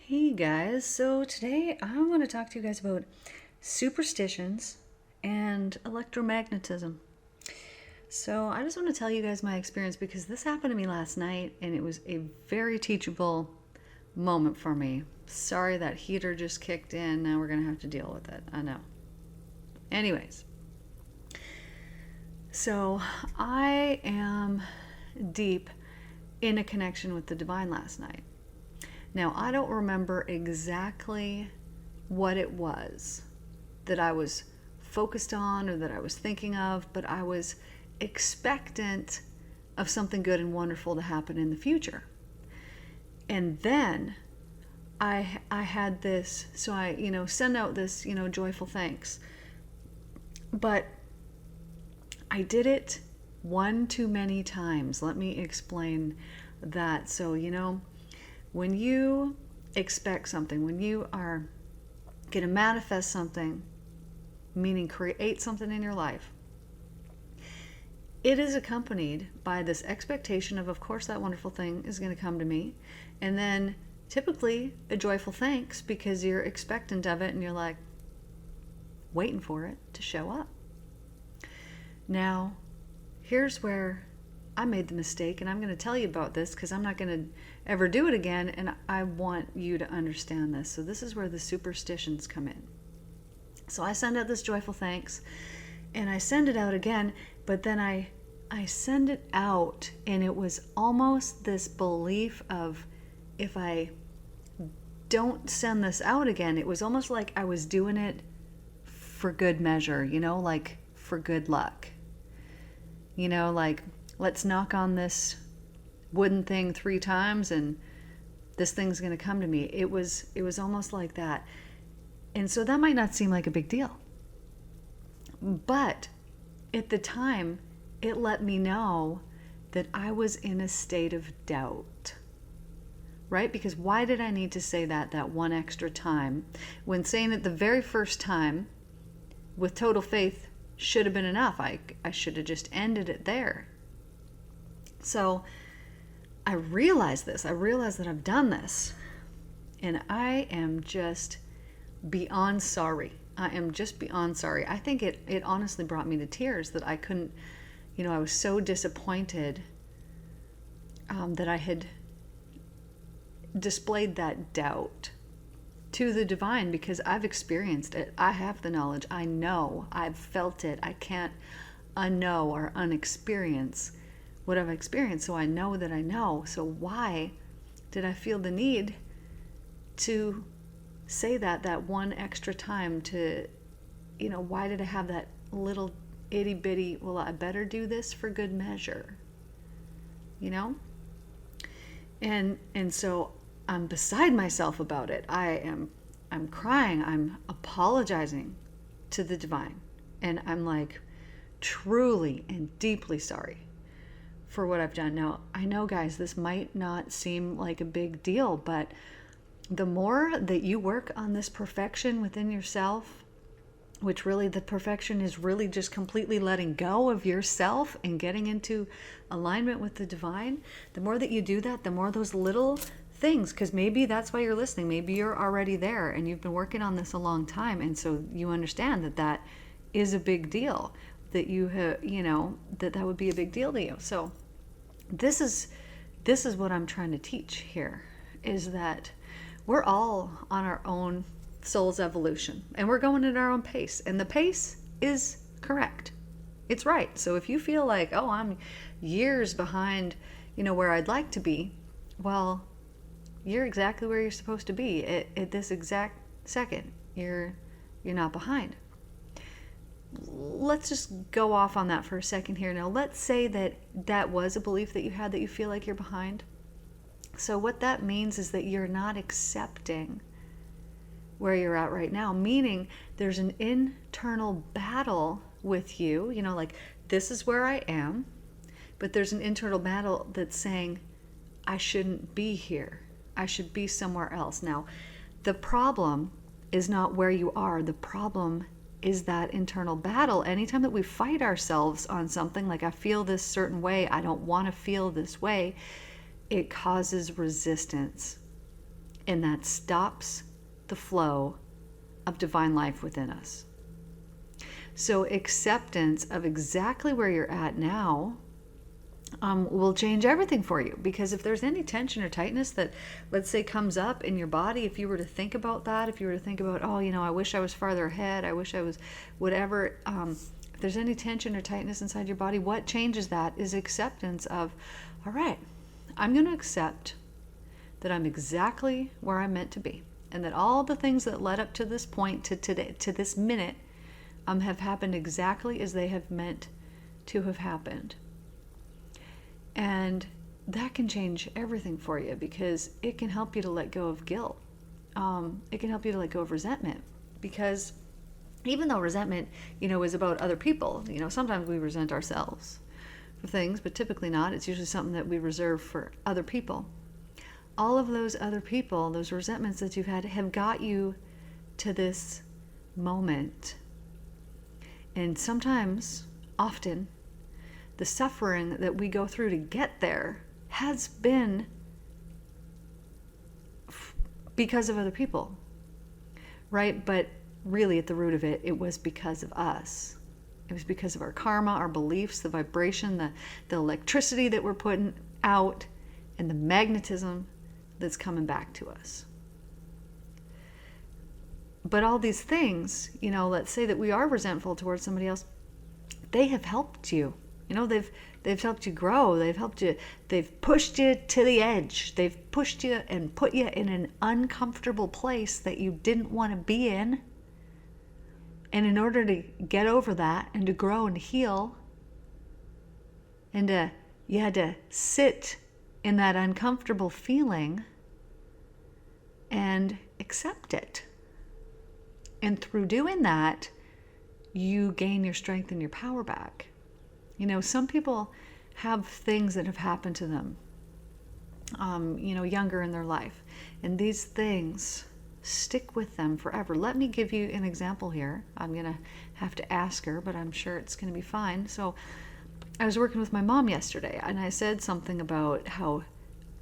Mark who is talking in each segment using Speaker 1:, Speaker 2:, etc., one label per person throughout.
Speaker 1: Hey guys, so today I want to talk to you guys about superstitions and electromagnetism. So I just want to tell you guys my experience because this happened to me last night and it was a very teachable moment for me. Sorry that heater just kicked in, now we're going to have to deal with it. I know. Anyways, so I am deep in a connection with the divine last night. Now, I don't remember exactly what it was that I was focused on or that I was thinking of, but I was expectant of something good and wonderful to happen in the future. And then I had this, so I send out this, joyful thanks. But I did it one too many times. Let me explain that. So, when you expect something, when you are going to manifest something, meaning create something in your life, it is accompanied by this expectation of course, that wonderful thing is going to come to me. And then typically a joyful thanks because you're expectant of it and you're like waiting for it to show up. Now, here's where I made the mistake, and I'm going to tell you about this because I'm not going to ever do it again, and I want you to understand this. So this is where the superstitions come in. So I send out this joyful thanks, and I send it out again, but then I send it out, and it was almost this belief of if I don't send this out again, it was almost like I was doing it for good measure, like for good luck. Like, let's knock on this wooden thing 3 times and this thing's going to come to me. It was almost like that. And so that might not seem like a big deal. But at the time, it let me know that I was in a state of doubt. Right? Because why did I need to say that one extra time when saying it the very first time with total faith should have been enough? I should have just ended it there. So I realized this. I realized that I've done this. And I am just beyond sorry. I am just beyond sorry. I think it honestly brought me to tears that I couldn't, I was so disappointed that I had displayed that doubt to the divine because I've experienced it. I have the knowledge. I know. I've felt it. I can't unknow or unexperience what I've experienced. So I know that I know. So why did I feel the need to say that one extra time to, why did I have that little itty bitty, well, I better do this for good measure, And so I'm beside myself about it. I'm crying. I'm apologizing to the divine. And I'm like truly and deeply sorry for what I've done. Now, I know, guys, this might not seem like a big deal, but the more that you work on this perfection within yourself, which really the perfection is really just completely letting go of yourself and getting into alignment with the divine, the more that you do that, the more those little things, because maybe that's why you're listening. Maybe you're already there and you've been working on this a long time. And so you understand that is a big deal, that you have, that would be a big deal to you. So this is what I'm trying to teach here, is that we're all on our own soul's evolution and we're going at our own pace, and the pace is correct. It's right. So if you feel like, oh, I'm years behind, where I'd like to be, well, you're exactly where you're supposed to be at this exact second. You're not behind. Let's just go off on that for a second here. Now, let's say that was a belief that you had, that you feel like you're behind. So what that means is that you're not accepting where you're at right now, meaning there's an internal battle with you, like, this is where I am, but there's an internal battle that's saying, I shouldn't be here. I should be somewhere else. Now, the problem is not where you are. The problem is that internal battle. Anytime that we fight ourselves on something, like I feel this certain way, I don't want to feel this way, it causes resistance. And that stops the flow of divine life within us. So acceptance of exactly where you're at now will change everything for you. Because if there's any tension or tightness that, let's say, comes up in your body, if you were to think about that, if you were to think about, oh, I wish I was farther ahead, I wish I was whatever, if there's any tension or tightness inside your body, what changes that is acceptance of, all right, I'm going to accept that I'm exactly where I'm meant to be, and that all the things that led up to this point, to today, to this minute, have happened exactly as they have meant to have happened. And that can change everything for you, because it can help you to let go of guilt. It can help you to let go of resentment, because even though resentment, is about other people, sometimes we resent ourselves for things, but typically not. It's usually something that we reserve for other people. All of those other people, those resentments that you've had, have got you to this moment. And sometimes, often, the suffering that we go through to get there has been because of other people, right? But really, at the root of it, it was because of us. It was because of our karma, our beliefs, the vibration, the electricity that we're putting out, and the magnetism that's coming back to us. But all these things, let's say that we are resentful towards somebody else, they have helped you. They've helped you grow. They've pushed you to the edge. They've pushed you and put you in an uncomfortable place that you didn't want to be in. And in order to get over that and to grow and heal, and you had to sit in that uncomfortable feeling and accept it. And through doing that, you gain your strength and your power back. Some people have things that have happened to them, younger in their life. And these things stick with them forever. Let me give you an example here. I'm going to have to ask her, but I'm sure it's going to be fine. So I was working with my mom yesterday, and I said something about how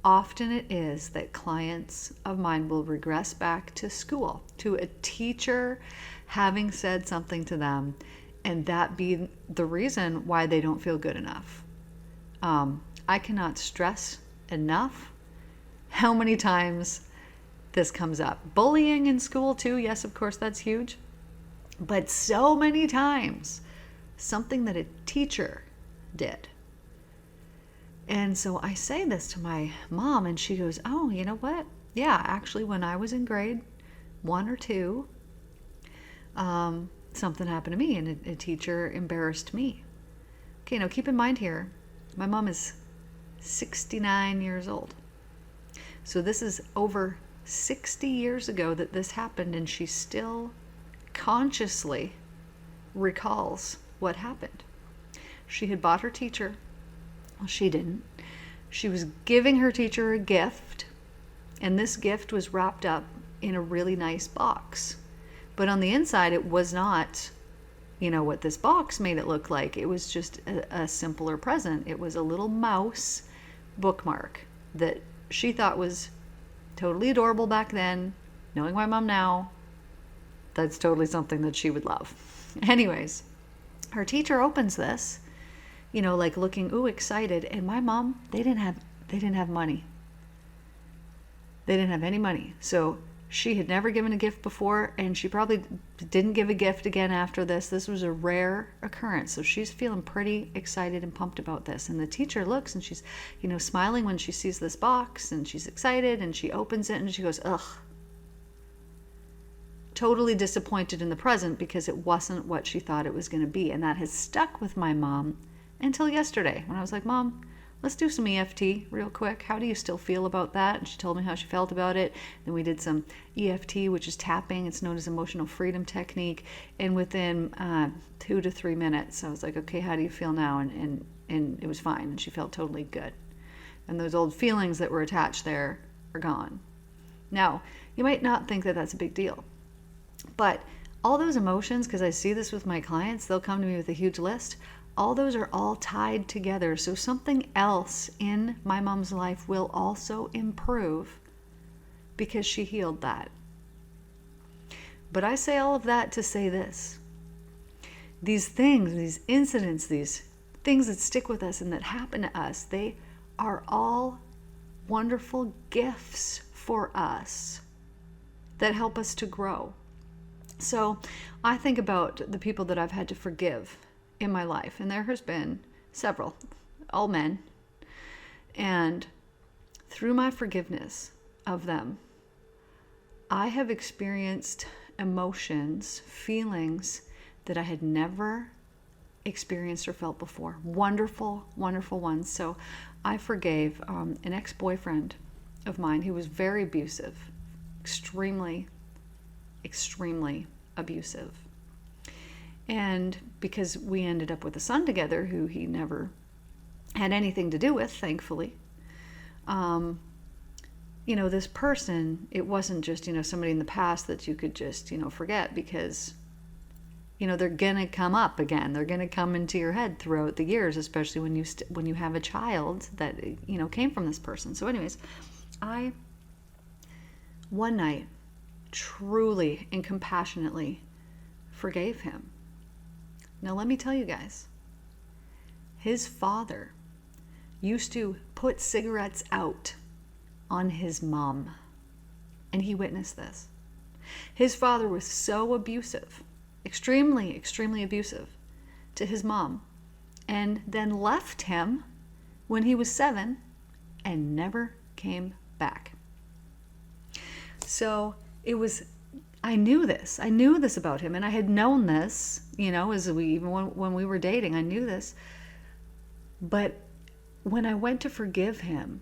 Speaker 1: often it is that clients of mine will regress back to school, to a teacher having said something to them, and that be the reason why they don't feel good enough. I cannot stress enough how many times this comes up. Bullying in school too, yes, of course, that's huge. But so many times, something that a teacher did. And so I say this to my mom, and she goes, oh, you know what? Yeah, actually, when I was in grade 1 or 2, something happened to me, and a teacher embarrassed me. Okay, now keep in mind here, my mom is 69 years old. So this is over 60 years ago that this happened, and she still consciously recalls what happened. She had bought her teacher. Well, she didn't. She was giving her teacher a gift, and this gift was wrapped up in a really nice box. But on the inside, it was not, what this box made it look like. It was just a simpler present. It was a little mouse bookmark that she thought was totally adorable back then. Knowing my mom now, that's totally something that she would love. Anyways, her teacher opens this, like looking excited, and my mom, they didn't have money. They didn't have any money. So she had never given a gift before, and she probably didn't give a gift again after this. This was a rare occurrence. So she's feeling pretty excited and pumped about this. And the teacher looks, and she's, smiling when she sees this box, and she's excited, and she opens it, and she goes, ugh. Totally disappointed in the present because it wasn't what she thought it was going to be. And that has stuck with my mom until yesterday, when I was like, Mom, let's do some EFT real quick. How do you still feel about that? And she told me how she felt about it. Then we did some EFT, which is tapping. It's known as emotional freedom technique. And within 2 to 3 minutes, I was like, okay, how do you feel now? And it was fine. And she felt totally good. And those old feelings that were attached there are gone. Now, you might not think that that's a big deal. But all those emotions, because I see this with my clients, they'll come to me with a huge list. All those are all tied together. So something else in my mom's life will also improve because she healed that. But I say all of that to say this. These things, these incidents, these things that stick with us and that happen to us, they are all wonderful gifts for us that help us to grow. So I think about the people that I've had to forgive in my life, and there has been several, all men. And through my forgiveness of them, I have experienced emotions, feelings that I had never experienced or felt before. Wonderful, wonderful ones. So I forgave an ex-boyfriend of mine who was very abusive, extremely, extremely abusive. And because we ended up with a son together who he never had anything to do with, thankfully, this person, it wasn't just, somebody in the past that you could just, forget, because, they're going to come up again. They're going to come into your head throughout the years, especially when you have a child that, came from this person. So anyways, I, one night, truly and compassionately forgave him. Now let me tell you guys, his father used to put cigarettes out on his mom, and he witnessed this. His father was so abusive, extremely, extremely abusive to his mom, and then left him when he was 7 and never came back. So I knew this about him, and I had known this, when we were dating, I knew this. But when I went to forgive him,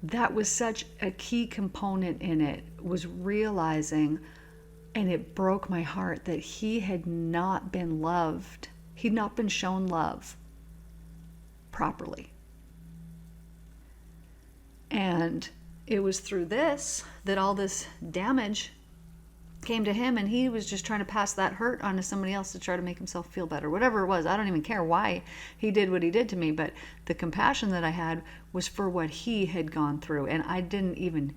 Speaker 1: that was such a key component in it, was realizing, and it broke my heart, that he had not been loved. He'd not been shown love properly. And it was through this that all this damage came to him, and he was just trying to pass that hurt on to somebody else to try to make himself feel better. Whatever it was, I don't even care why he did what he did to me, but the compassion that I had was for what he had gone through, and I didn't even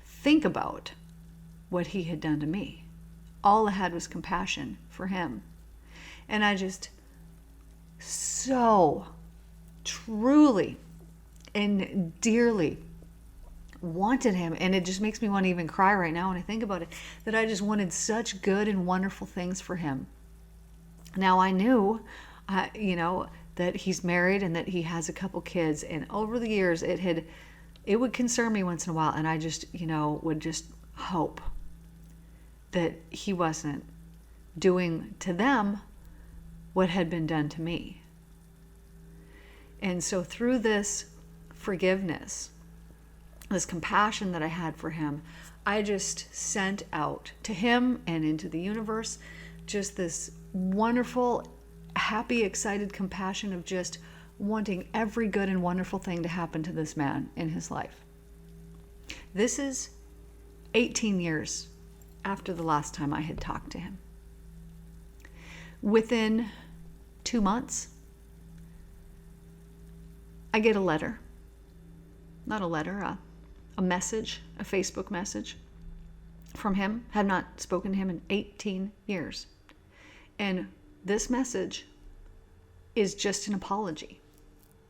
Speaker 1: think about what he had done to me. All I had was compassion for him. And I just so truly and dearly wanted him, and it just makes me want to even cry right now when I think about it, that I just wanted such good and wonderful things for him. Now I knew, that he's married and that he has a couple kids, and over the years it would concern me once in a while, and I just, would just hope that he wasn't doing to them what had been done to me. And so through this forgiveness, this compassion that I had for him, I just sent out to him and into the universe just this wonderful, happy, excited compassion of just wanting every good and wonderful thing to happen to this man in his life. This is 18 years after the last time I had talked to him. Within 2 months, I get a letter. Not a letter, a message, a Facebook message from him. Have not spoken to him in 18 years. And this message is just an apology.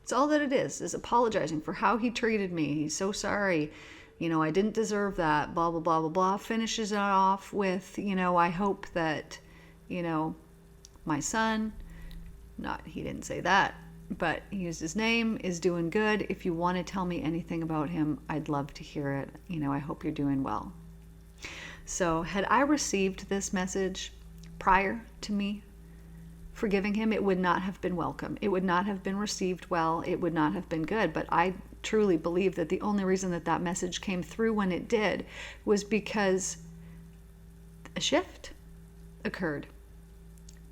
Speaker 1: It's all that it is apologizing for how he treated me. He's so sorry. I didn't deserve that, blah, blah, blah, blah, blah. Finishes it off with, I hope that, my son, he didn't say that, but he used his name, is doing good. If you want to tell me anything about him, I'd love to hear it. I hope you're doing well. So had I received this message prior to me forgiving him, it would not have been welcome. It would not have been received well. It would not have been good. But I truly believe that the only reason that message came through when it did was because a shift occurred.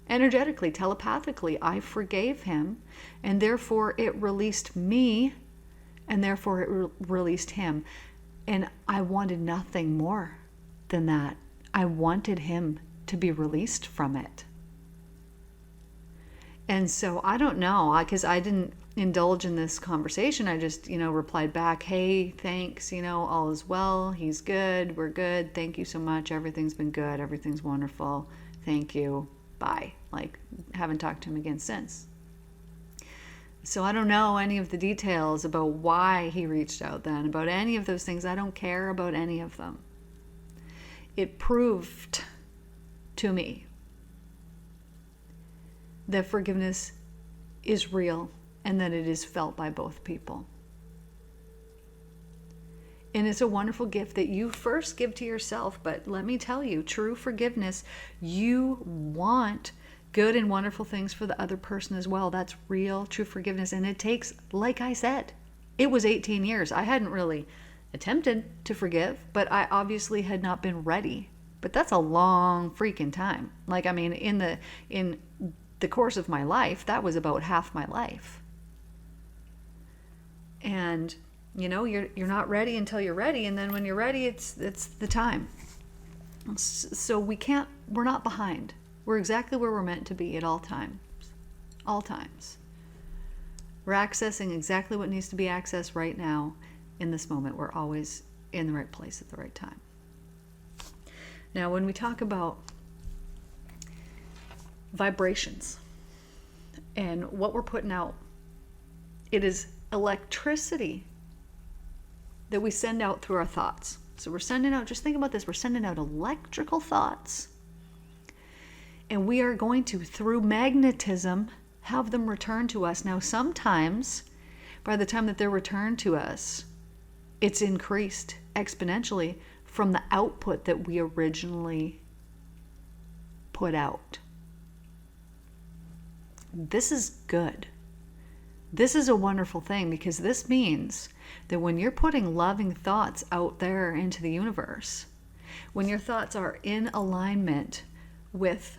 Speaker 1: Energetically, telepathically, I forgave him, and therefore it released me, and therefore it released him. And I wanted nothing more than that. I wanted him to be released from it. And so I don't know, because I didn't, indulge in this conversation, I just, replied back, hey, thanks, all is well. He's good. We're good. Thank you so much. Everything's been good. Everything's wonderful. Thank you. Bye. Like, haven't talked to him again since. So I don't know any of the details about why he reached out then, about any of those things. I don't care about any of them. It proved to me that forgiveness is real and that it is felt by both people. And it's a wonderful gift that you first give to yourself. But let me tell you, true forgiveness, you want good and wonderful things for the other person as well. That's real, true forgiveness. And it takes, like I said, it was 18 years. I hadn't really attempted to forgive, but I obviously had not been ready. But that's a long freaking time. Like, I mean, in the course of my life, that was about half my life. And you're not ready until you're ready, and then when you're ready, it's the time. So we're not behind. We're exactly where we're meant to be at all times. All times. We're accessing exactly what needs to be accessed right now in this moment. We're always in the right place at the right time. Now, when we talk about vibrations and what we're putting out, it is electricity that we send out through our thoughts. So we're sending out, just think about this, we're sending out electrical thoughts. And we are going to, through magnetism, have them return to us. Now, sometimes, by the time that they're returned to us, it's increased exponentially from the output that we originally put out. This is good. This is a wonderful thing, because this means that when you're putting loving thoughts out there into the universe, when your thoughts are in alignment with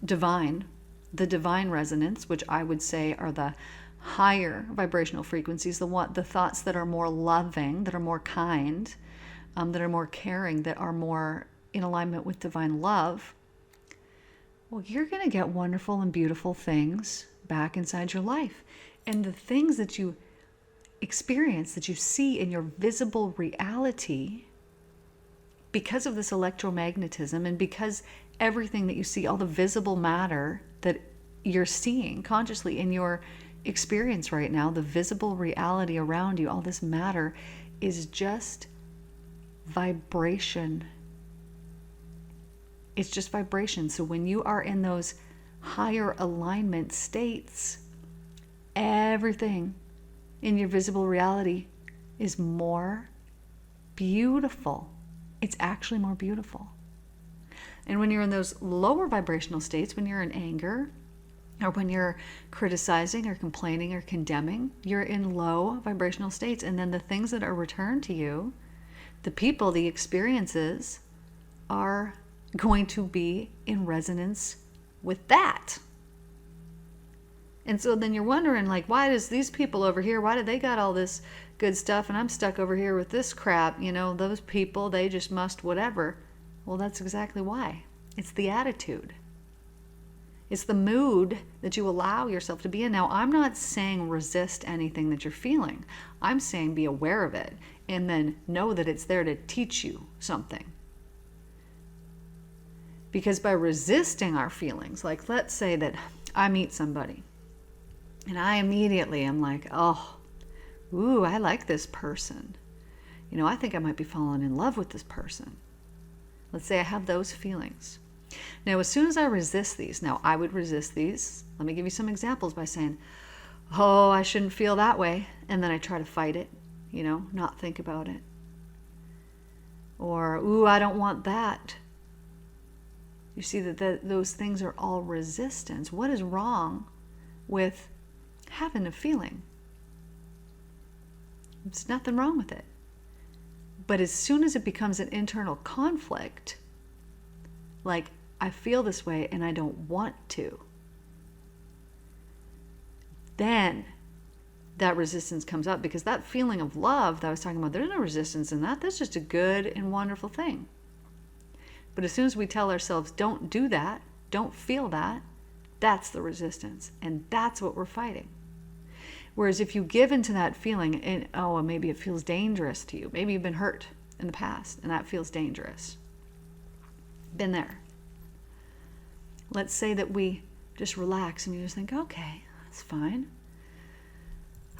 Speaker 1: the divine resonance, which I would say are the higher vibrational frequencies, the thoughts that are more loving, that are more kind, that are more caring, that are more in alignment with divine love, well, you're going to get wonderful and beautiful things back inside your life. And the things that you experience, that you see in your visible reality, because of this electromagnetism and because everything that you see, all the visible matter that you're seeing consciously in your experience right now, the visible reality around you, all this matter is just vibration. It's just vibration. So when you are in those higher alignment states, everything in your visible reality is more beautiful. It's actually more beautiful. And when you're in those lower vibrational states, when you're in anger, or when you're criticizing or complaining or condemning, you're in low vibrational states. And then the things that are returned to you, the people, the experiences, are going to be in resonance with that. And so then you're wondering, like, why does these people over here, why do they got all this good stuff and I'm stuck over here with this crap? Those people, they just must whatever. Well, that's exactly why. It's the attitude. It's the mood that you allow yourself to be in. Now, I'm not saying resist anything that you're feeling. I'm saying be aware of it and then know that it's there to teach you something. Because by resisting our feelings, like let's say that I meet somebody and I immediately am like, ooh, I like this person. I think I might be falling in love with this person. Let's say I have those feelings. Now, as soon as I resist these, now I would resist these. Let me give you some examples by saying, oh, I shouldn't feel that way. And then I try to fight it, not think about it. Or, ooh, I don't want that. You see that those things are all resistance. What is wrong with having a feeling? There's nothing wrong with it. But as soon as it becomes an internal conflict, like I feel this way and I don't want to, then that resistance comes up, because that feeling of love that I was talking about, there's no resistance in that. That's just a good and wonderful thing. But as soon as we tell ourselves, don't do that, don't feel that, that's the resistance. And that's what we're fighting. Whereas if you give into that feeling, and maybe it feels dangerous to you. Maybe you've been hurt in the past and that feels dangerous. Been there. Let's say that we just relax and you just think, okay, that's fine.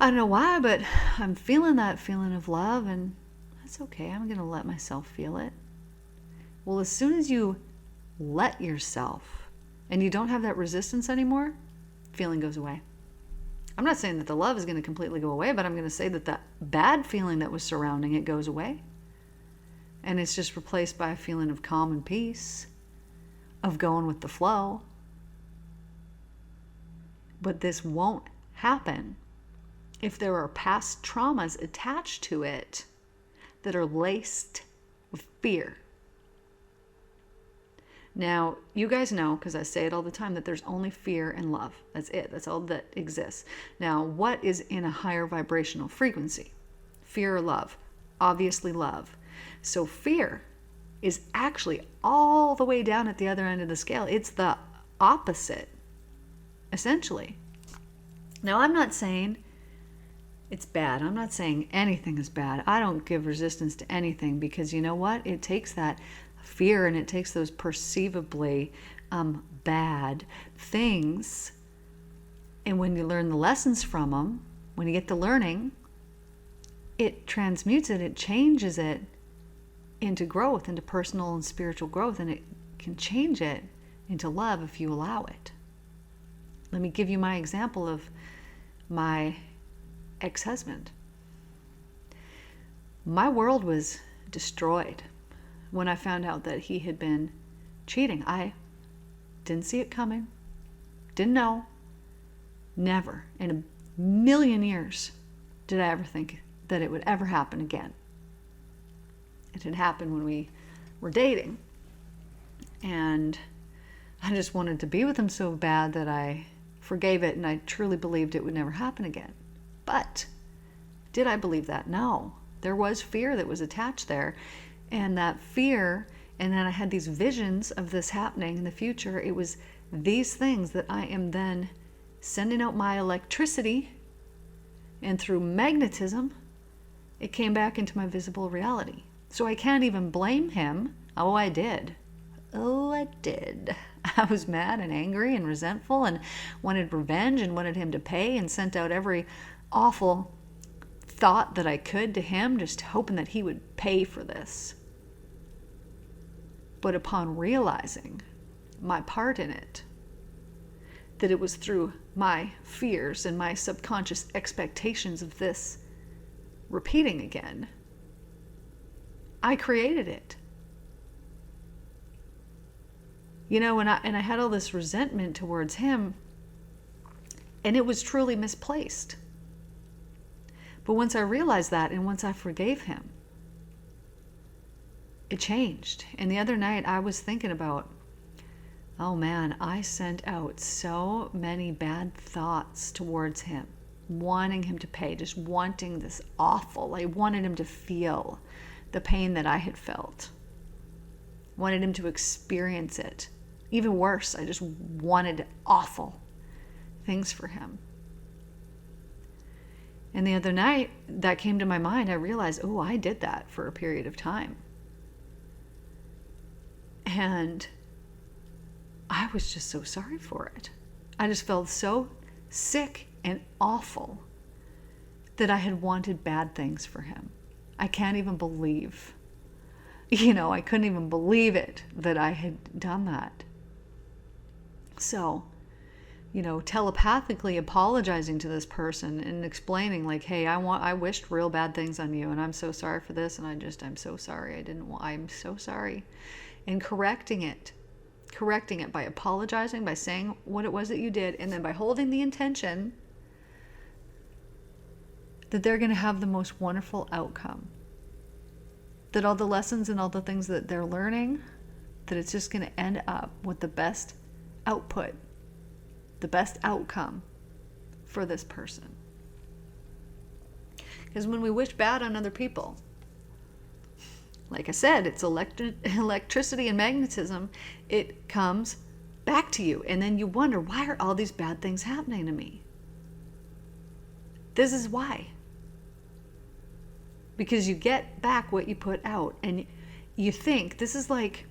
Speaker 1: I don't know why, but I'm feeling that feeling of love, and that's okay. I'm going to let myself feel it. Well, as soon as you let yourself and you don't have that resistance anymore, feeling goes away. I'm not saying that the love is going to completely go away, but I'm going to say that that bad feeling that was surrounding it goes away. And it's just replaced by a feeling of calm and peace, of going with the flow. But this won't happen if there are past traumas attached to it that are laced with fear. Now, you guys know, because I say it all the time, that there's only fear and love. That's it. That's all that exists. Now, what is in a higher vibrational frequency? Fear or love? Obviously love. So fear is actually all the way down at the other end of the scale. It's the opposite, essentially. Now, I'm not saying it's bad. I'm not saying anything is bad. I don't give resistance to anything, because you know what? It takes that fear and it takes those perceivably bad things, and when you learn the lessons from them, when you get to learning, it transmutes it, it changes it into growth, into personal and spiritual growth, and it can change it into love if you allow it. Let me give you my example of my ex-husband. My world was destroyed when I found out that he had been cheating. I didn't see it coming, didn't know, never in a million years did I ever think that it would ever happen again. It had happened when we were dating, and I just wanted to be with him so bad that I forgave it, and I truly believed it would never happen again. But did I believe that? No. There was fear that was attached there. And that fear, and then I had these visions of this happening in the future. It was these things that I am then sending out my electricity, and through magnetism, it came back into my visible reality. So I can't even blame him. Oh, I did. Oh, I did. I was mad and angry and resentful and wanted revenge and wanted him to pay, and sent out every awful thought that I could to him, just hoping that he would pay for this. But upon realizing my part in it, that it was through my fears and my subconscious expectations of this repeating again, I created it. You know, and I had all this resentment towards him, and it was truly misplaced. But once I realized that, and once I forgave him, it changed. And the other night I was thinking about, oh man, I sent out so many bad thoughts towards him, wanting him to pay, just wanting this awful. I wanted him to feel the pain that I had felt. Wanted him to experience it. Even worse, I just wanted awful things for him. And the other night, that came to my mind. I realized, oh, I did that for a period of time. And I was just so sorry for it. I just felt so sick and awful that I had wanted bad things for him. I can't even believe, I couldn't even believe it that I had done that. So, telepathically apologizing to this person and explaining, like, hey, I wished real bad things on you, and I'm so sorry for this, and I'm so sorry. I'm so sorry. And correcting it by apologizing, by saying what it was that you did, and then by holding the intention that they're going to have the most wonderful outcome. That all the lessons and all the things that they're learning, that it's just going to end up with the best output, the best outcome for this person. Because when we wish bad on other people, like I said, it's electricity and magnetism. It comes back to you. And then you wonder, why are all these bad things happening to me? This is why. Because you get back what you put out, and you think this is like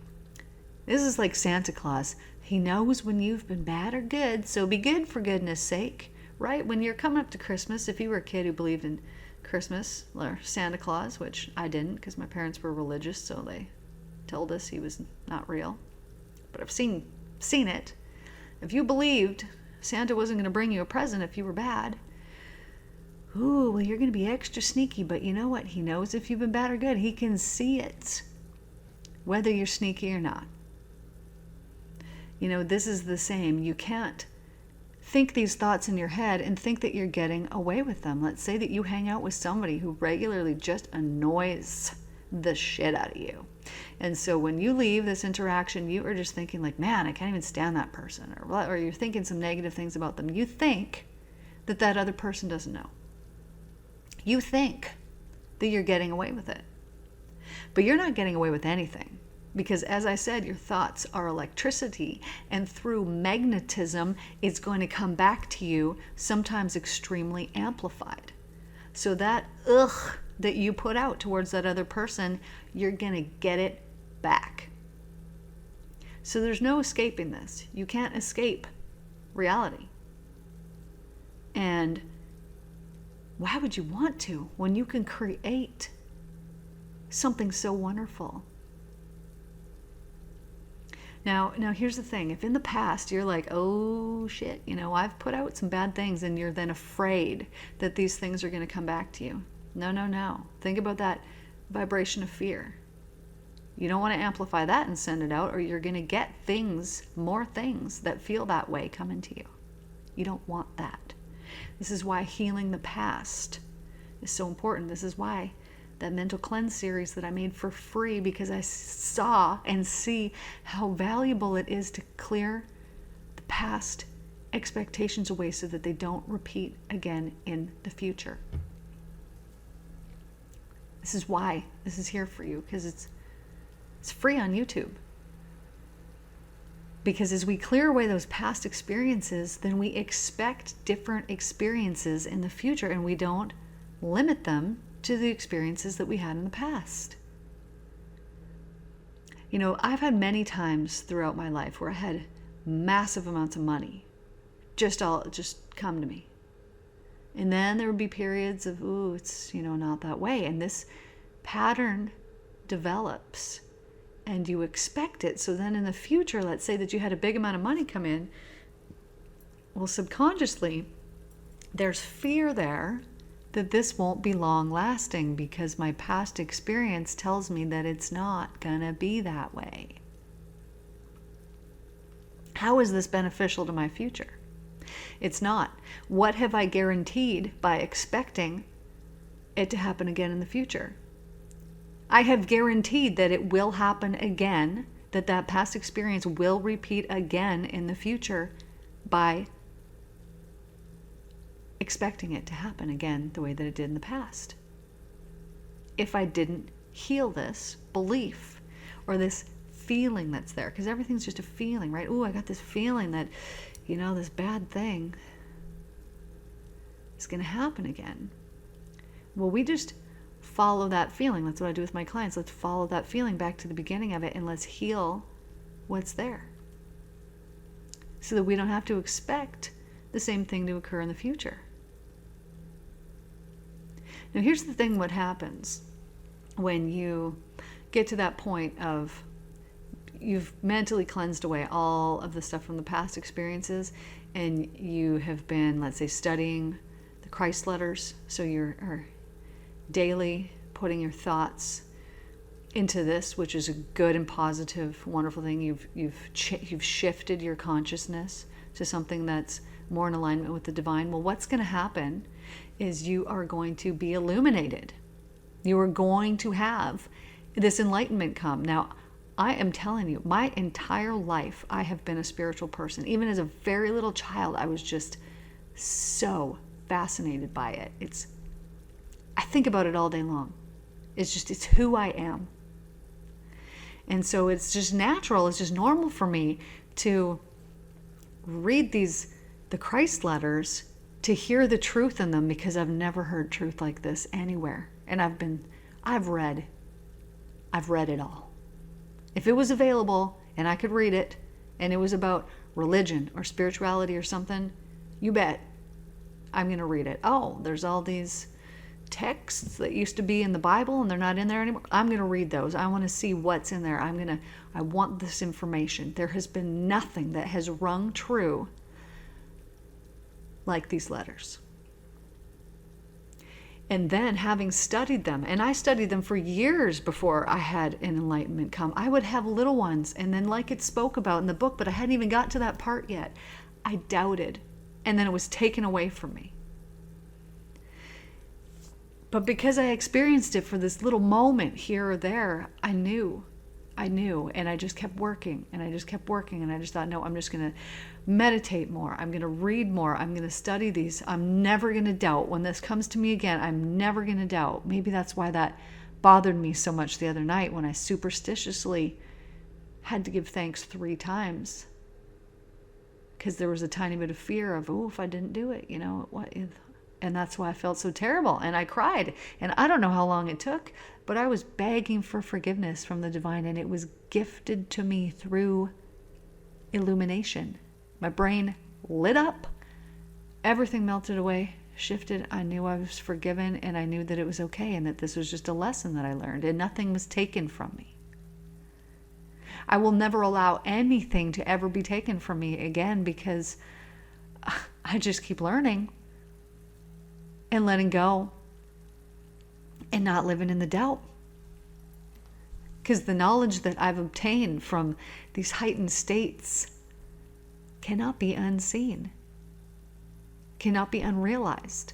Speaker 1: Santa Claus. He knows when you've been bad or good, so be good for goodness sake, right? When you're coming up to Christmas, if you were a kid who believed in Christmas or Santa Claus, which I didn't because my parents were religious, so they told us he was not real. But I've seen it. If you believed Santa wasn't going to bring you a present if you were bad, ooh, well, you're going to be extra sneaky, but you know what? He knows if you've been bad or good. He can see it, whether you're sneaky or not. This is the same. You can't think these thoughts in your head and think that you're getting away with them. Let's say that you hang out with somebody who regularly just annoys the shit out of you. And so when you leave this interaction, you are just thinking like, man, I can't even stand that person. Or you're thinking some negative things about them. You think that other person doesn't know. You think that you're getting away with it. But you're not getting away with anything. Because as I said, your thoughts are electricity. And through magnetism, it's going to come back to you, sometimes extremely amplified. So that that you put out towards that other person, you're going to get it back. So there's no escaping this. You can't escape reality. And why would you want to when you can create something so wonderful? Now here's the thing. If in the past you're like, oh shit, I've put out some bad things, and you're then afraid that these things are going to come back to you. No. Think about that vibration of fear. You don't want to amplify that and send it out, or you're going to get more things that feel that way coming to you. You don't want that. This is why healing the past is so important. This is why that mental cleanse series that I made for free, because I saw and see how valuable it is to clear the past expectations away so that they don't repeat again in the future. This is why this is here for you, because it's free on YouTube. Because as we clear away those past experiences, then we expect different experiences in the future, and we don't limit them to the experiences that we had in the past. I've had many times throughout my life where I had massive amounts of money just come to me. And then there would be periods of, it's, not that way. And this pattern develops and you expect it. So then in the future, let's say that you had a big amount of money come in. Well, subconsciously, there's fear there that this won't be long lasting because my past experience tells me that it's not gonna be that way. How is this beneficial to my future? It's not. What have I guaranteed by expecting it to happen again in the future? I have guaranteed that it will happen again, that past experience will repeat again in the future by expecting it to happen again the way that it did in the past. If I didn't heal this belief or this feeling that's there, because everything's just a feeling, right? I got this feeling that, this bad thing is going to happen again. Well, we just follow that feeling. That's what I do with my clients. Let's follow that feeling back to the beginning of it and let's heal what's there so that we don't have to expect the same thing to occur in the future. Now, here's the thing, what happens when you get to that point of you've mentally cleansed away all of the stuff from the past experiences and you have been, let's say, studying the Christ letters, so you're daily putting your thoughts into this, which is a good and positive, wonderful thing. You've shifted your consciousness to something that's more in alignment with the divine. Well, what's going to happen is you are going to be illuminated. You are going to have this enlightenment come. Now, I am telling you, my entire life, I have been a spiritual person. Even as a very little child, I was just so fascinated by it. I think about it all day long. It's who I am. And so it's just natural, it's just normal for me to read the Christ letters to hear the truth in them, because I've never heard truth like this anywhere. And I've read it all. If it was available and I could read it and it was about religion or spirituality or something, you bet I'm going to read it. Oh, there's all these texts that used to be in the Bible and they're not in there anymore. I'm going to read those. I want to see what's in there. I want this information. There has been nothing that has rung true like these letters. And then having studied them, and I studied them for years before I had an enlightenment come. I would have little ones, and then like it spoke about in the book, but I hadn't even got to that part yet. I doubted, and then it was taken away from me. But because I experienced it for this little moment here or there, I knew, and I just kept working, and I just thought, no, I'm just going to meditate more. I'm going to read more. I'm going to study these. I'm never going to doubt. When this comes to me again, I'm never going to doubt. Maybe that's why that bothered me so much the other night when I superstitiously had to give thanks 3 times. Because there was a tiny bit of fear of, oh, if I didn't do it, what if? And that's why I felt so terrible. And I cried. And I don't know how long it took, but I was begging for forgiveness from the divine, and it was gifted to me through illumination. My brain lit up. Everything melted away, shifted. I knew I was forgiven, and I knew that it was okay, and that this was just a lesson that I learned, and nothing was taken from me. I will never allow anything to ever be taken from me again, because I just keep learning and letting go and not living in the doubt. Because the knowledge that I've obtained from these heightened states cannot be unseen, cannot be unrealized.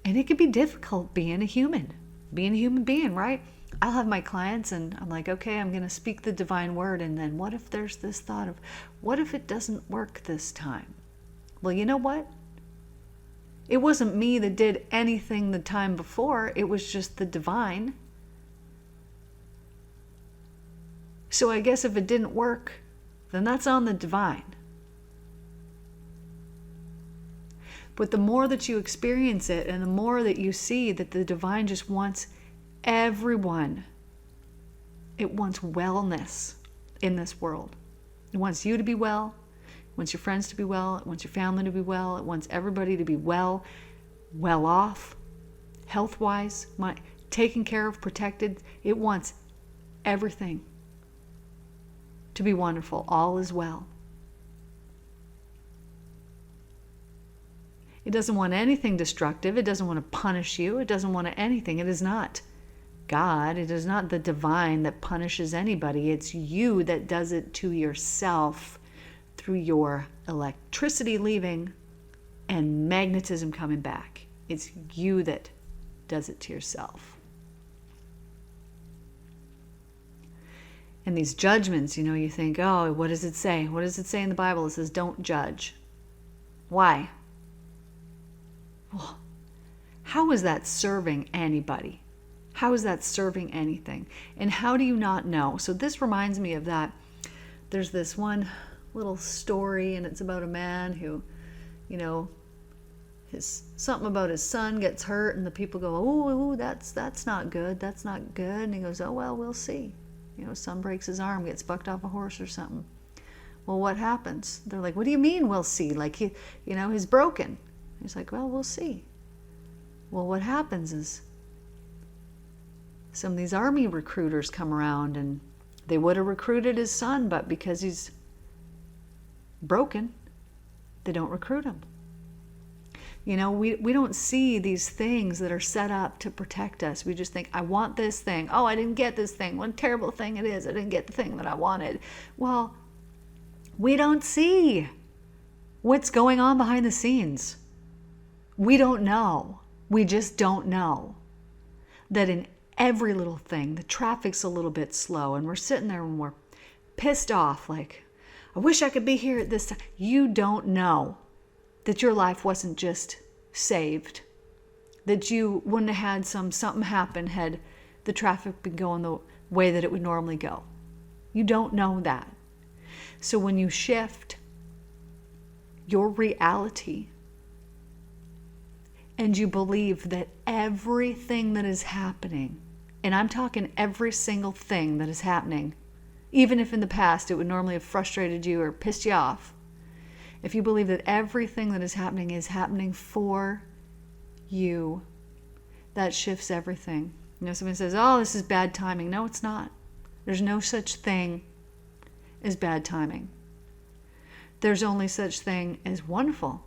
Speaker 1: And it can be difficult being a human being, right? I'll have my clients and I'm like, okay, I'm going to speak the divine word. And then what if there's this thought of, what if it doesn't work this time? Well, you know what? It wasn't me that did anything the time before. It was just the divine. So I guess if it didn't work, then that's on the divine. But the more that you experience it and the more that you see that the divine just wants everyone, it wants wellness in this world. It wants you to be well. It wants your friends to be well. It wants your family to be well. It wants everybody to be well off, health-wise, taken care of, protected. It wants everything to be wonderful. All is well. It doesn't want anything destructive. It doesn't want to punish you. It doesn't want anything. It is not God. It is not the divine that punishes anybody. It's you that does it to yourself through your electricity leaving and magnetism coming back. It's you that does it to yourself. And these judgments, you think, oh, what does it say? What does it say in the Bible? It says, don't judge. Why? Well, how is that serving anybody? How is that serving anything? And how do you not know? So this reminds me of that. There's this one little story, and it's about a man who, something about his son gets hurt, and the people go, oh, that's not good. That's not good. And he goes, oh, well, we'll see. Son breaks his arm, gets bucked off a horse or something. Well, what happens? They're like, what do you mean we'll see? Like, he's broken. He's like, well, we'll see. Well, what happens is some of these army recruiters come around, and they would have recruited his son, but because he's broken, they don't recruit him. We don't see these things that are set up to protect us. We just think, I want this thing. Oh, I didn't get this thing. What a terrible thing it is. I didn't get the thing that I wanted. Well, we don't see what's going on behind the scenes. We don't know. We just don't know that in every little thing, the traffic's a little bit slow, and we're sitting there and we're pissed off, like, I wish I could be here at this time. You don't know that your life wasn't just saved, that you wouldn't have had something happen had the traffic been going the way that it would normally go. You don't know that. So when you shift your reality, and you believe that everything that is happening, and I'm talking every single thing that is happening, even if in the past it would normally have frustrated you or pissed you off, if you believe that everything that is happening for you, that shifts everything. You know, somebody says, oh, this is bad timing. No, it's not. There's no such thing as bad timing. There's only such thing as wonderful,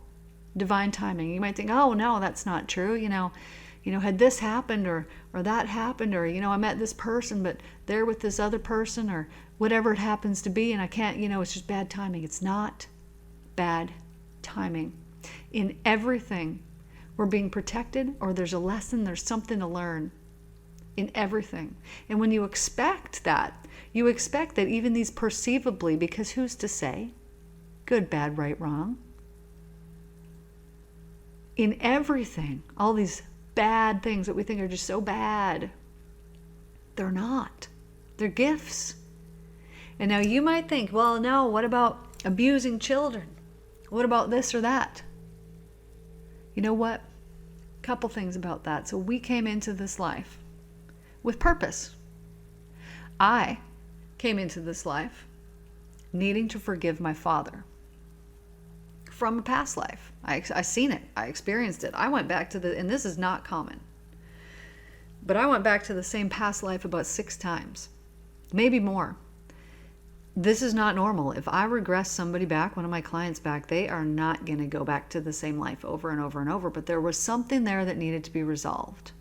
Speaker 1: divine timing. You might think, oh, no, that's not true. You know, had this happened or that happened, or, I met this person, but they're with this other person, or whatever it happens to be, and I can't, it's just bad timing. It's not bad timing. In everything, we're being protected, or there's a lesson, there's something to learn in everything. And when you expect that even these perceivably, because who's to say? Good, bad, right, wrong. In everything, all these bad things that we think are just so bad, they're not. They're gifts. And now you might think, well, no, what about abusing children? What about this or that? You know what? A couple things about that. So we came into this life with purpose. I came into this life needing to forgive my father from a past life. I seen it. I experienced it. I went back to and this is not common, but I went back to the same past life about 6 times, maybe more. This is not normal. If I regress somebody back, one of my clients back, they are not going to go back to the same life over and over and over, but there was something there that needed to be resolved.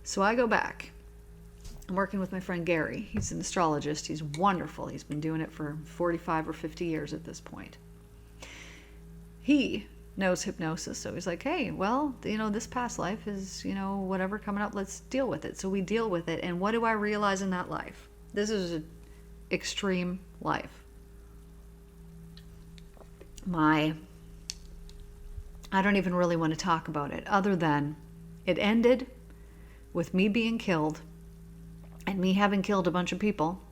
Speaker 1: So I go back. I'm working with my friend Gary. He's an astrologist. He's wonderful. He's been doing it for 45 or 50 years at this point. He knows hypnosis, so he's like, hey, well, this past life is, whatever coming up, let's deal with it. So we deal with it, and what do I realize in that life? This is an extreme life. I don't even really want to talk about it, other than it ended with me being killed and me having killed a bunch of people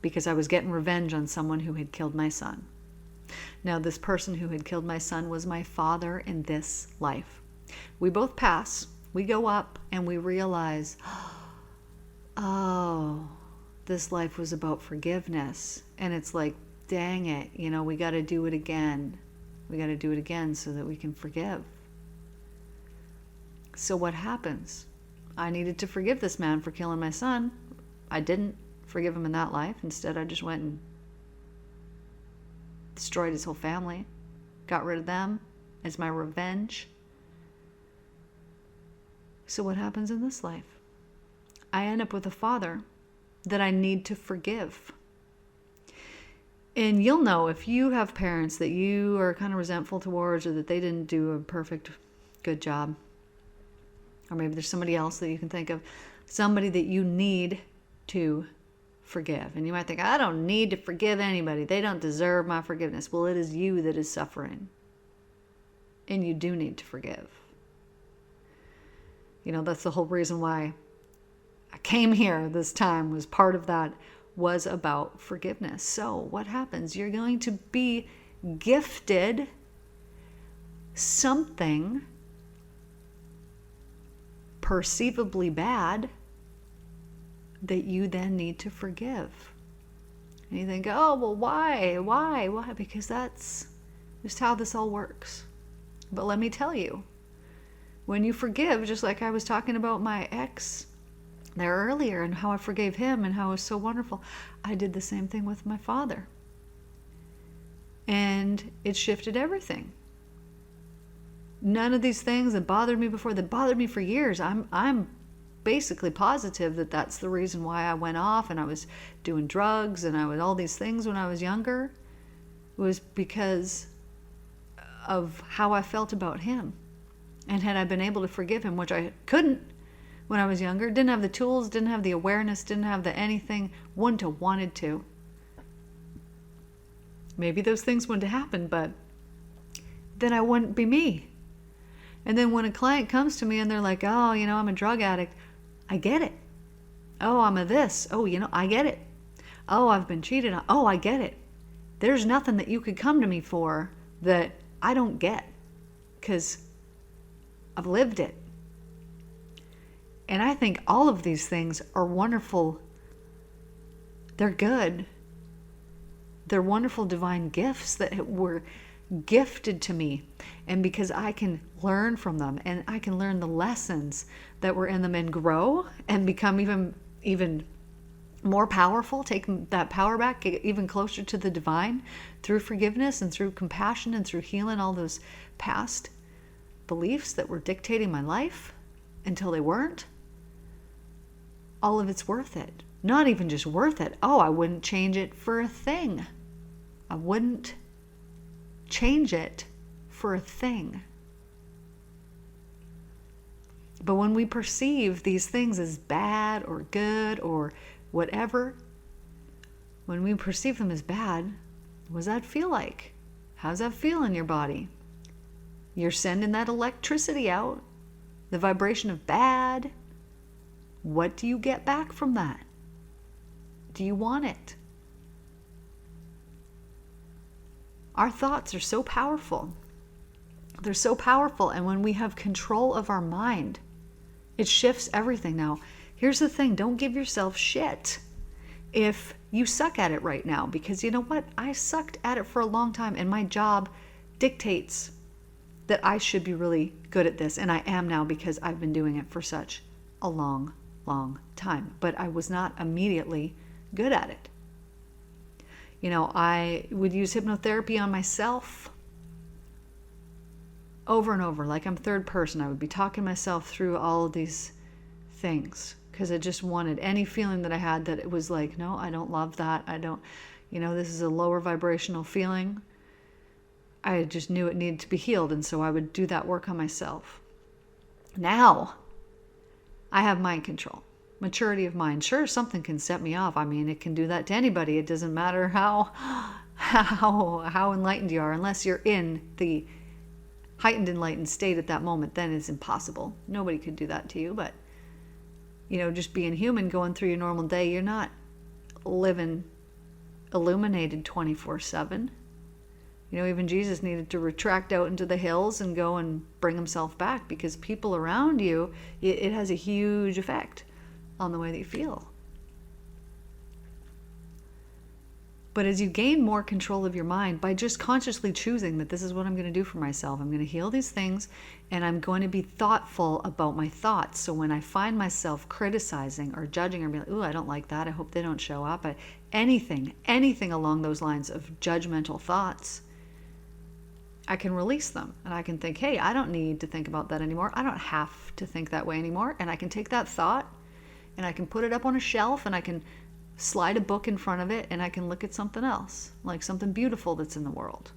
Speaker 1: because I was getting revenge on someone who had killed my son. Now, this person who had killed my son was my father in this life. We both pass, we go up, and we realize, oh, this life was about forgiveness. And it's like, dang it, we got to do it again. We got to do it again so that we can forgive. So what happens? I needed to forgive this man for killing my son. I didn't forgive him in that life. Instead, I just went and destroyed his whole family, got rid of them as my revenge. So what happens in this life? I end up with a father that I need to forgive. And you'll know if you have parents that you are kind of resentful towards, or that they didn't do a perfect, good job. Or maybe there's somebody else that you can think of, somebody that you need to forgive. And you might think, I don't need to forgive anybody. They don't deserve my forgiveness. Well, it is you that is suffering. And you do need to forgive. That's the whole reason why I came here this time, was part of that was about forgiveness. So what happens? You're going to be gifted something perceivably bad that you then need to forgive. And you think, oh, well, why? Because that's just how this all works. But let me tell you, when you forgive, just like I was talking about my ex there earlier and how I forgave him and how it was so wonderful, I did the same thing with my father. And it shifted everything. None of these things that bothered me before, that bothered me for years, I'm basically positive that that's the reason why I went off and I was doing drugs and I was all these things when I was younger, was because of how I felt about him. And had I been able to forgive him, which I couldn't when I was younger, didn't have the tools, didn't have the awareness, didn't have the anything, wouldn't have wanted to. Maybe those things wouldn't have happened, but then I wouldn't be me. And then when a client comes to me and they're like, oh, I'm a drug addict, I get it. Oh, I'm a this. Oh, I get it. Oh, I've been cheated on. Oh, I get it. There's nothing that you could come to me for that I don't get, because I've lived it. And I think all of these things are wonderful. They're good. They're wonderful divine gifts that were gifted to me. And because I can learn from them, and I can learn the lessons that were in them and grow and become even more powerful, take that power back, get even closer to the divine through forgiveness and through compassion and through healing all those past beliefs that were dictating my life until they weren't. All of it's worth it. Not even just worth it. Oh, I wouldn't change it for a thing. I wouldn't change it for a thing. But when we perceive these things as bad or good or whatever, when we perceive them as bad, what does that feel like? How does that feel in your body? You're sending that electricity out, the vibration of bad. What do you get back from that? Do you want it? Our thoughts are so powerful. They're so powerful. And when we have control of our mind, it shifts everything. Now, here's the thing. Don't give yourself shit if you suck at it right now. Because you know what? I sucked at it for a long time. And my job dictates that I should be really good at this. And I am now, because I've been doing it for such a long time. But I was not immediately good at it. You know, I would use hypnotherapy on myself over and over, like I'm third person. I would be talking myself through all of these things because I just wanted any feeling that I had that it was like, no, I don't love that. I don't, this is a lower vibrational feeling. I just knew it needed to be healed. And so I would do that work on myself. Now I have mind control. Maturity of mind. Sure, something can set me off. I mean, it can do that to anybody. It doesn't matter how enlightened you are, unless you're in the heightened enlightened state at that moment. Then it's impossible. Nobody could do that to you. But just being human, going through your normal day, you're not living illuminated 24/7. Even Jesus needed to retract out into the hills and go and bring himself back, because people around you, it has a huge effect on the way that you feel. But as you gain more control of your mind by just consciously choosing that this is what I'm going to do for myself, I'm going to heal these things, and I'm going to be thoughtful about my thoughts. So when I find myself criticizing or judging or being like, ooh, I don't like that, I hope they don't show up, anything along those lines of judgmental thoughts, I can release them. And I can think, hey, I don't need to think about that anymore. I don't have to think that way anymore. And I can take that thought and I can put it up on a shelf, and I can slide a book in front of it, and I can look at something else, like something beautiful that's in the world,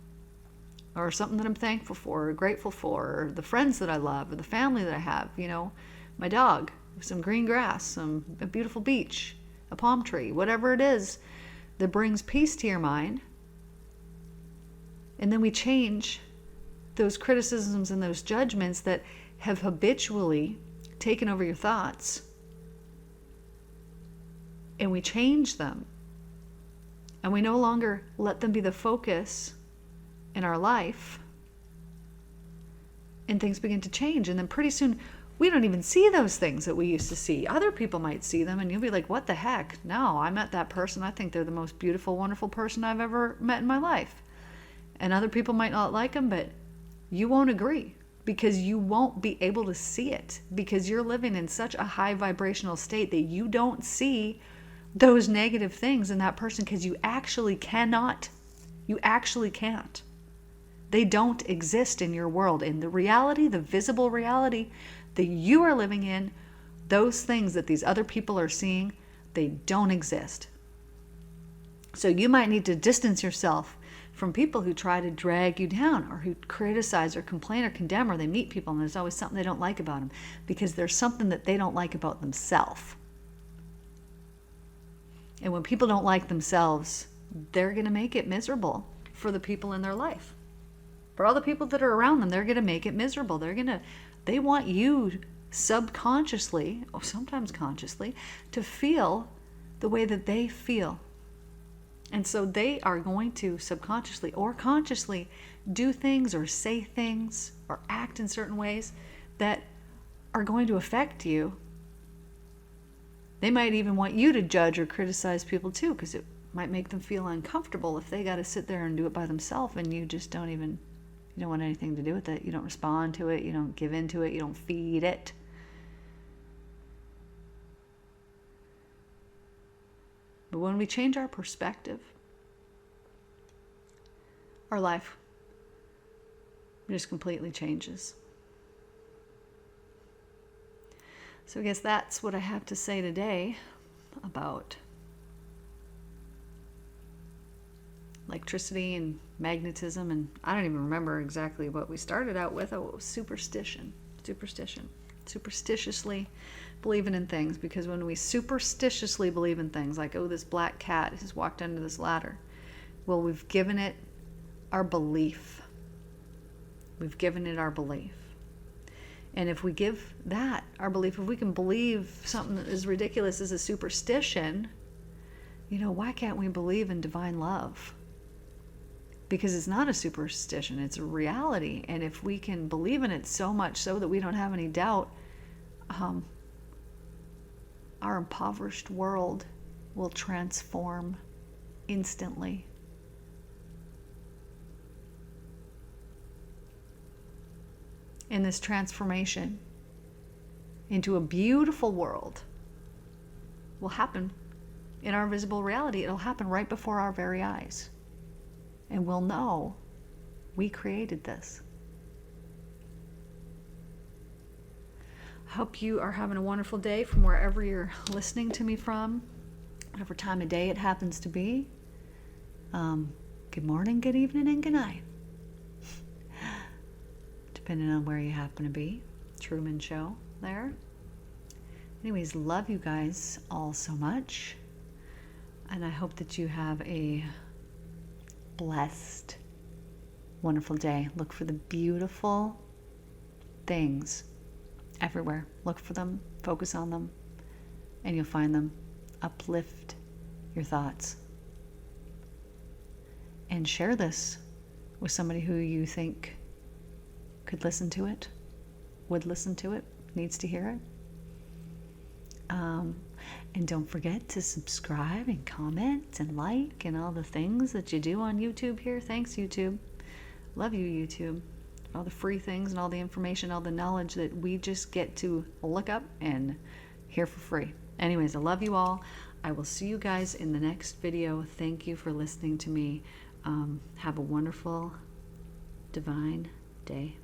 Speaker 1: or something that I'm thankful for or grateful for, or the friends that I love, or the family that I have, my dog, some green grass, a beautiful beach, a palm tree, whatever it is that brings peace to your mind. And then we change those criticisms and those judgments that have habitually taken over your thoughts, and we change them. And we no longer let them be the focus in our life. And things begin to change. And then pretty soon, we don't even see those things that we used to see. Other people might see them, and you'll be like, what the heck? No, I met that person. I think they're the most beautiful, wonderful person I've ever met in my life. And other people might not like them, but you won't agree, because you won't be able to see it, because you're living in such a high vibrational state that you don't see those negative things in that person, because you actually cannot. You actually can't. They don't exist in your world. In the reality, the visible reality that you are living in, those things that these other people are seeing, they don't exist. So you might need to distance yourself from people who try to drag you down, or who criticize or complain or condemn, or they meet people and there's always something they don't like about them, because there's something that they don't like about themselves. And when people don't like themselves, they're going to make it miserable for the people in their life. For all the people that are around them, they're going to make it miserable. They want you subconsciously, or sometimes consciously, to feel the way that they feel. And so they are going to subconsciously or consciously do things or say things or act in certain ways that are going to affect you. They might even want you to judge or criticize people too, because it might make them feel uncomfortable if they got to sit there and do it by themselves and you just don't even, you don't want anything to do with it. You don't respond to it. You don't give into it. You don't feed it. But when we change our perspective, our life just completely changes. So I guess that's what I have to say today about electricity and magnetism. And I don't even remember exactly what we started out with. Oh, it was superstition. Superstitiously believing in things, because when we superstitiously believe in things like, oh, this black cat has walked under this ladder, well, we've given it our belief. We've given it our belief. And if we give that our belief, if we can believe something as ridiculous as a superstition, why can't we believe in divine love? Because it's not a superstition, it's a reality. And if we can believe in it so much so that we don't have any doubt, our impoverished world will transform instantly. And this transformation into a beautiful world will happen in our visible reality. It'll happen right before our very eyes. And we'll know we created this. I hope you are having a wonderful day from wherever you're listening to me from, whatever time of day it happens to be. Good morning, good evening, and good night. Depending on where you happen to be. Truman Show there. Anyways, love you guys all so much. And I hope that you have a blessed, wonderful day. Look for the beautiful things everywhere. Look for them, focus on them, and you'll find them. Uplift your thoughts. And share this with somebody who you think could listen to it, would listen to it, needs to hear it. And don't forget to subscribe and comment and like and all the things that you do on YouTube here. Thanks, YouTube. Love you, YouTube. All the free things and all the information, all the knowledge that we just get to look up and hear for free. Anyways, I love you all. I will see you guys in the next video. Thank you for listening to me. Have a wonderful, divine day.